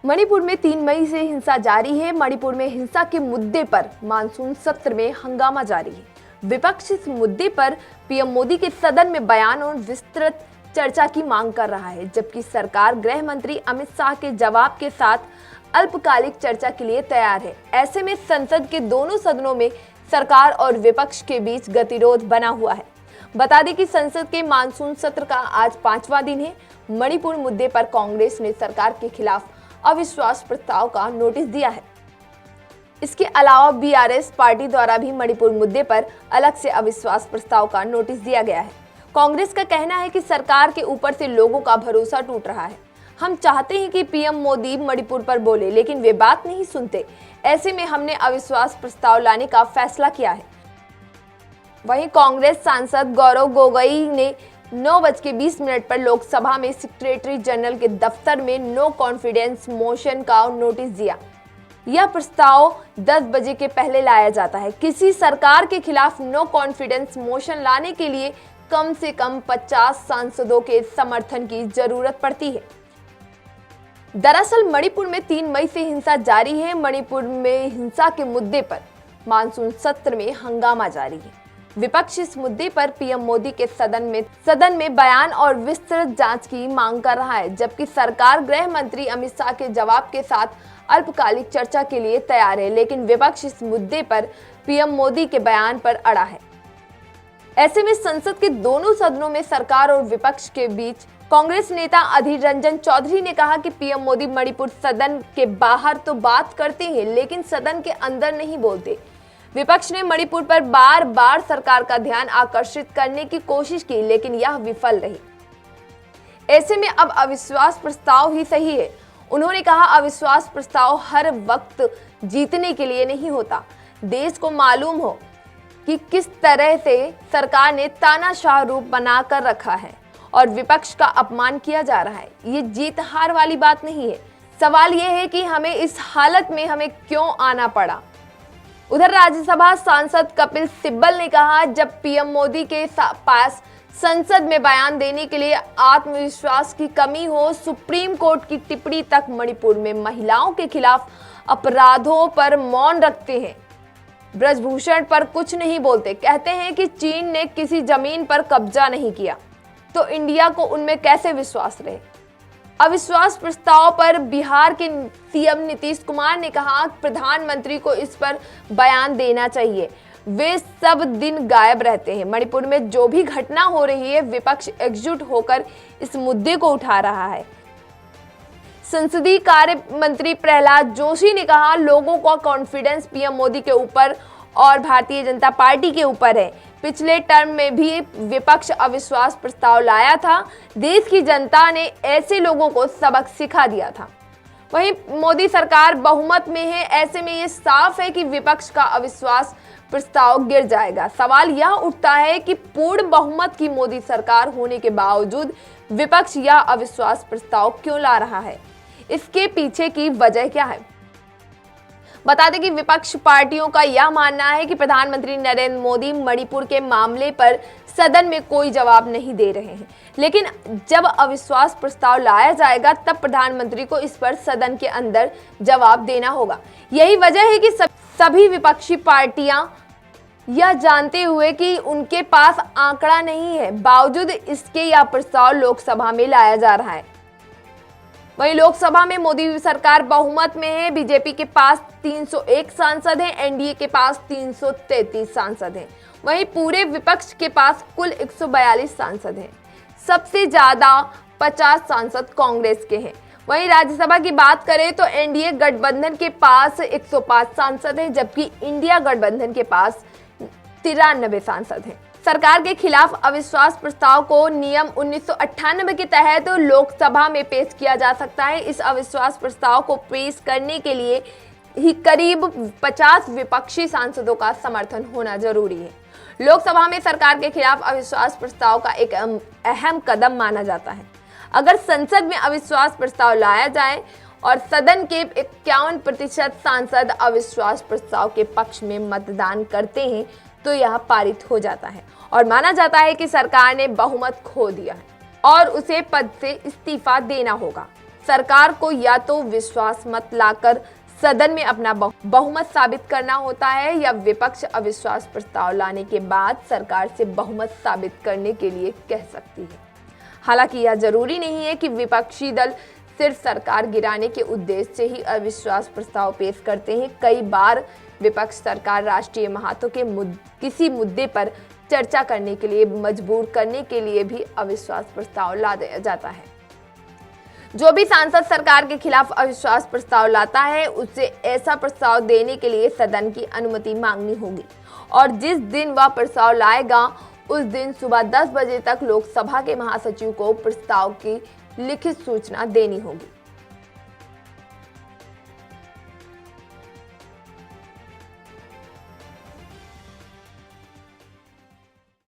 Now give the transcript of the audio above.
मणिपुर में 3 मई से हिंसा जारी है। मणिपुर में हिंसा के मुद्दे पर मानसून सत्र में हंगामा जारी है। विपक्ष इस मुद्दे पर पीएम मोदी के सदन में बयान और विस्तृत चर्चा की मांग कर रहा है, जबकि सरकार गृह मंत्री अमित शाह के जवाब के साथ अल्पकालिक चर्चा के लिए तैयार है। ऐसे में संसद के दोनों सदनों में सरकार और विपक्ष के बीच गतिरोध बना हुआ है। बता दें कि संसद के मानसून सत्र का आज 5वां दिन है। मणिपुर मुद्दे पर कांग्रेस ने सरकार के खिलाफ अविश्वास प्रस्ताव का नोटिस दिया है। इसके अलावा बीआरएस पार्टी द्वारा भी मणिपुर मुद्दे पर अलग से अविश्वास प्रस्ताव का नोटिस दिया गया है। कांग्रेस का कहना है कि सरकार के ऊपर से लोगों का भरोसा टूट रहा है। हम चाहते हैं कि पीएम मोदी मणिपुर पर बोले, लेकिन वे बात नहीं सुनते। ऐसे में हमने अविश्वास प्रस्ताव लाने का फैसला किया है। वहीं कांग्रेस सांसद गौरव गोगोई ने 9:20 पर लोकसभा में सेक्रेटरी जनरल के दफ्तर में नो कॉन्फिडेंस मोशन का नोटिस दिया। यह प्रस्ताव 10 बजे के पहले लाया जाता है। किसी सरकार के खिलाफ नो कॉन्फिडेंस मोशन लाने के लिए कम से कम 50 सांसदों के समर्थन की जरूरत पड़ती है। दरअसल मणिपुर में 3 मई से हिंसा जारी है। मणिपुर में हिंसा के मुद्दे पर मानसून सत्र में हंगामा जारी है। विपक्ष इस मुद्दे पर पीएम मोदी के सदन में बयान और विस्तृत जांच की मांग कर रहा है, जबकि सरकार गृह मंत्री अमित शाह के जवाब के साथ अल्पकालिक चर्चा के लिए तैयार है, लेकिन विपक्ष इस मुद्दे पर पीएम मोदी के बयान पर अड़ा है। ऐसे में संसद के दोनों सदनों में सरकार और विपक्ष के बीच कांग्रेस नेता अधीर रंजन चौधरी ने कहा कि पीएम मोदी मणिपुर सदन के बाहर तो बात करते हैं, लेकिन सदन के अंदर नहीं बोलते। विपक्ष ने मणिपुर पर बार बार सरकार का ध्यान आकर्षित करने की कोशिश की, लेकिन यह विफल रही। ऐसे में अब अविश्वास प्रस्ताव ही सही है। उन्होंने कहा, अविश्वास प्रस्ताव हर वक्त जीतने के लिए नहीं होता। देश को मालूम हो कि किस तरह से सरकार ने तानाशाह रूप बनाकर रखा है और विपक्ष का अपमान किया जा रहा है। ये जीत हार वाली बात नहीं है। सवाल यह है कि हमें इस हालत में क्यों आना पड़ा। उधर राज्यसभा सांसद कपिल सिब्बल ने कहा, जब पीएम मोदी के पास संसद में बयान देने के लिए आत्मविश्वास की कमी हो, सुप्रीम कोर्ट की टिप्पणी तक मणिपुर में महिलाओं के खिलाफ अपराधों पर मौन रखते हैं, ब्रजभूषण पर कुछ नहीं बोलते, कहते हैं कि चीन ने किसी जमीन पर कब्जा नहीं किया, तो इंडिया को उनमें कैसे विश्वास रहे। अविश्वास प्रस्ताव पर बिहार के सीएम नीतीश कुमार ने कहा, प्रधानमंत्री को इस पर बयान देना चाहिए। वे सब दिन गायब रहते हैं। मणिपुर में जो भी घटना हो रही है, विपक्ष एकजुट होकर इस मुद्दे को उठा रहा है। संसदीय कार्य मंत्री प्रहलाद जोशी ने कहा, लोगों का कॉन्फिडेंस पीएम मोदी के ऊपर और भारतीय जनता पार्टी के ऊपर है। पिछले टर्म में भी विपक्ष अविश्वास प्रस्ताव लाया था। देश की जनता ने ऐसे लोगों को सबक सिखा दिया था। वहीं मोदी सरकार बहुमत में है। ऐसे में ये साफ है कि विपक्ष का अविश्वास प्रस्ताव गिर जाएगा। सवाल यह उठता है कि पूर्ण बहुमत की मोदी सरकार होने के बावजूद विपक्ष यह अविश्वास प्रस्ताव क्यों ला रहा है? इसके पीछे की वजह क्या है? बता दें कि विपक्ष पार्टियों का यह मानना है कि प्रधानमंत्री नरेंद्र मोदी मणिपुर के मामले पर सदन में कोई जवाब नहीं दे रहे हैं, लेकिन जब अविश्वास प्रस्ताव लाया जाएगा तब प्रधानमंत्री को इस पर सदन के अंदर जवाब देना होगा। यही वजह है कि सभी विपक्षी पार्टियां यह जानते हुए कि उनके पास आंकड़ा नहीं है, बावजूद इसके यह प्रस्ताव लोकसभा में लाया जा रहा है। वहीं लोकसभा में मोदी सरकार बहुमत में है। बीजेपी के पास 301 सांसद हैं, एनडीए के पास 333 सांसद हैं। वहीं पूरे विपक्ष के पास कुल 142 सांसद हैं। सबसे ज्यादा 50 सांसद कांग्रेस के हैं। वहीं राज्यसभा की बात करें तो एनडीए गठबंधन के पास 105 सांसद हैं, जबकि इंडिया गठबंधन के पास 93 सांसद हैं। सरकार के खिलाफ अविश्वास प्रस्ताव को नियम 1998 के तहत लोकसभा में पेश किया जा सकता है। इस अविश्वास प्रस्ताव को पेश करने के लिए ही करीब 50 विपक्षी सांसदों का समर्थन होना जरूरी है। लोकसभा में सरकार के खिलाफ अविश्वास प्रस्ताव का एक अहम कदम माना जाता है। अगर संसद में अविश्वास प्रस्ताव लाया जाए और सदन के 51% सांसद अविश्वास प्रस्ताव के पक्ष में मतदान करते हैं तो यह पारित हो जाता है और माना जाता है कि सरकार ने बहुमत खो दिया है और उसे पद से इस्तीफा देना होगा। सरकार को या तो विश्वास मत लाकर सदन में अपना बहुमत साबित करना होता है या विपक्ष अविश्वास प्रस्ताव लाने के बाद सरकार से बहुमत साबित करने के लिए कह सकती है। हालांकि यह जरूरी नहीं है कि विपक्षी दल सिर्फ सरकार गिराने के उद्देश्य से ही अविश्वास प्रस्ताव पेश करते हैं। कई बार विपक्ष सरकार राष्ट्रीय महत्व के किसी मुद्दे पर चर्चा करने के लिए मजबूर करने के लिए भी अविश्वास प्रस्ताव ला दिया जाता है। जो भी सांसद सरकार के खिलाफ अविश्वास प्रस्ताव लाता है उससे ऐसा प्रस्ताव देने के लिए सदन की अनुमति मांगनी होगी और जिस दिन वह प्रस्ताव लाएगा उस दिन सुबह 10 बजे तक लोकसभा के महासचिव को प्रस्ताव की लिखित सूचना देनी होगी।